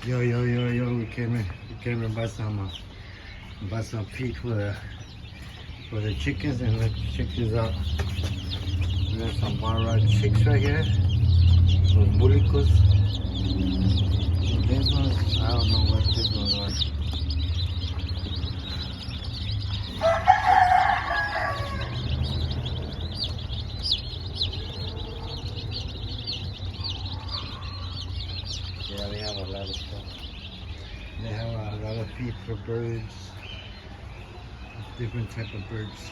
Yo, we came and bought some feed for the chickens, and let's check this out. There's some Mara chicks right here. Those bulicos. These ones, I don't know what these ones are. Yeah, they have a lot of stuff. They have a lot of feed for birds. Different type of birds.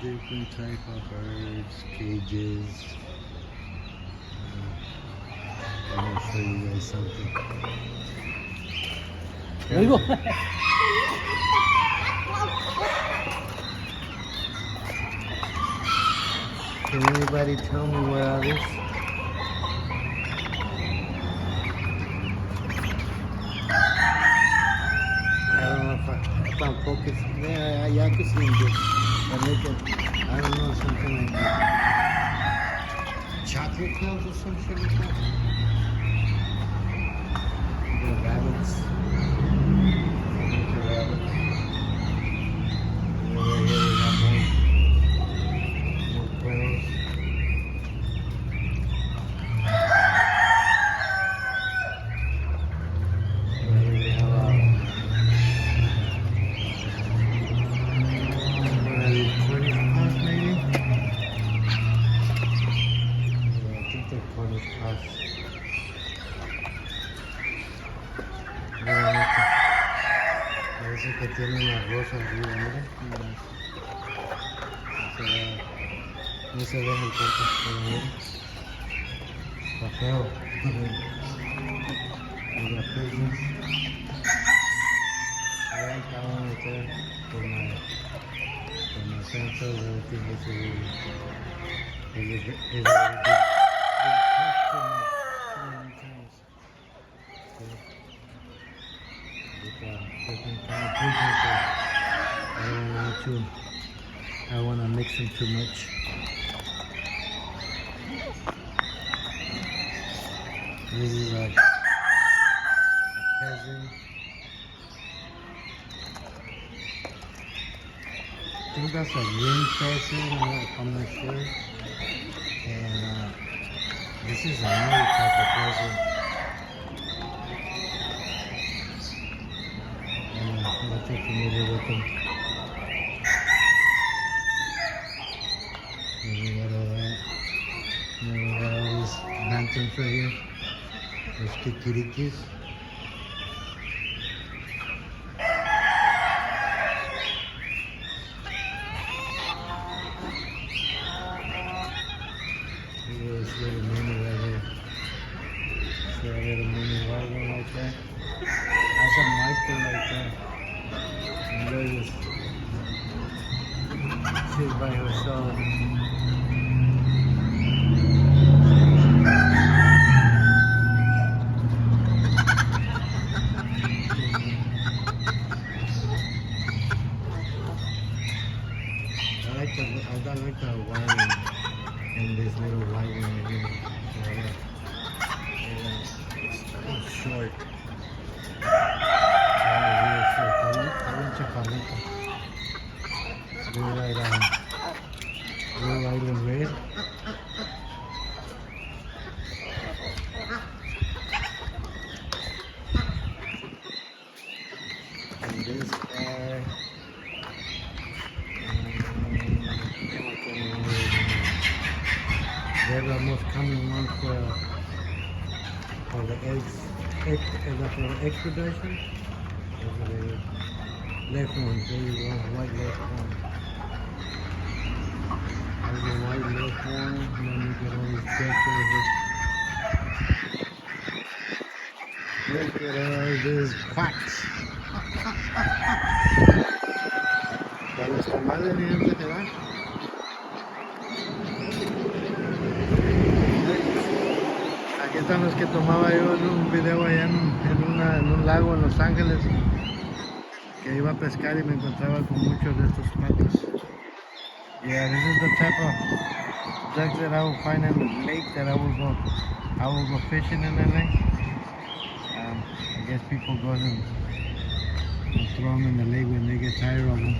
Different type of birds, cages. I'm gonna show you guys something. Can anybody tell me what are this? I don't know if I'm focused. Yeah, I can see them good. But I don't know, something like that. Chocolate clouds or some shit like that. The rabbits. The rabbits. Over here we got more quails. Parece que tienen arroz arriba, mira. No se ve el corte, pero mira. Está feo. Y las pigeons. I like that one right there for my sensors. Everything is really good. Been touched too many times. Different kind of pigeons, so I don't want to mix them too much. This is a peasant. I think that's a ring pheasant, I'm not sure. And this is another type of pheasant. I'm not too familiar with them. And we got all that. And then we got all these lanterns right here. Those kikirikis. Look at this little mini right here. See that little mini white one like that? That's a micro like that. And there's this. She's by herself. I like the wiring in this little white one right here. It's short. Real short. Blue, white, and red. And this guy. They're the most common ones for the eggs, for the egg production. Those are the left ones, there you go, white left one. There's the white left one, and then you get all these checks over here. Look at all these quacks. Para los tamales, ni antes te dan. Aquí están los que tomaba yo en un video allá en un lago en Los Ángeles, que iba a pescar y me encontraba con muchos de estos patos. Yeah, this is the type of ducks that I will find in the lake that I will go fishing in the lake. guess people go and throw them in the lake when they get tired of them.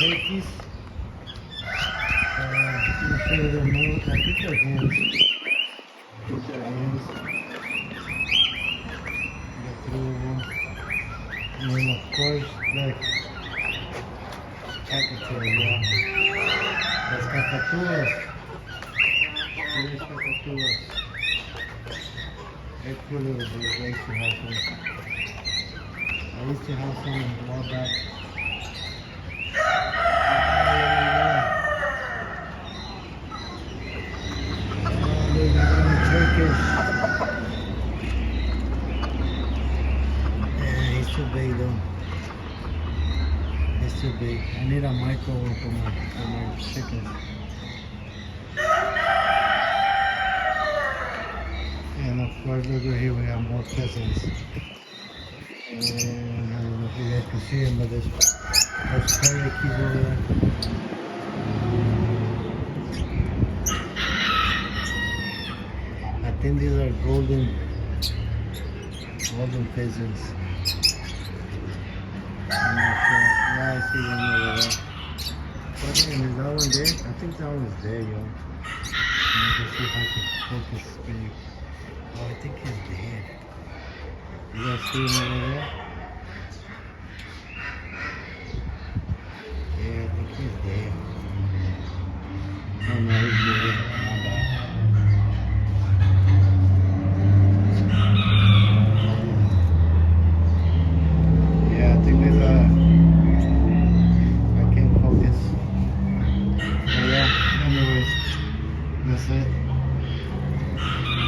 Turkeys. I'm sure they're more, I think they're hens. These are hens. Got 3 of them. And then of course, like, cockatoos, yeah. Las cacatúas. Here's cacatúas. They're cool little birds. I used to have some. I used to have some a while back. He's too big though. He's too big. I need a microwave for my chickens. And of course, over here we have more pheasants. And I don't know if you guys can see them, but there's parakeets over there. I think these are golden pheasants. I'm not sure. Yeah, I see one over there. What name is that one there? I think that one's there, yo. Let me see if I can focus big. Oh, I think he's dead. You guys see him over there? Yeah, I think he's dead. Oh no, he's moving. My bad. Yeah, I think there's I can't focus. But yeah, anyways, that's it.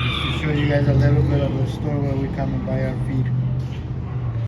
Just to show you guys a little bit of the store where we come and buy our feed.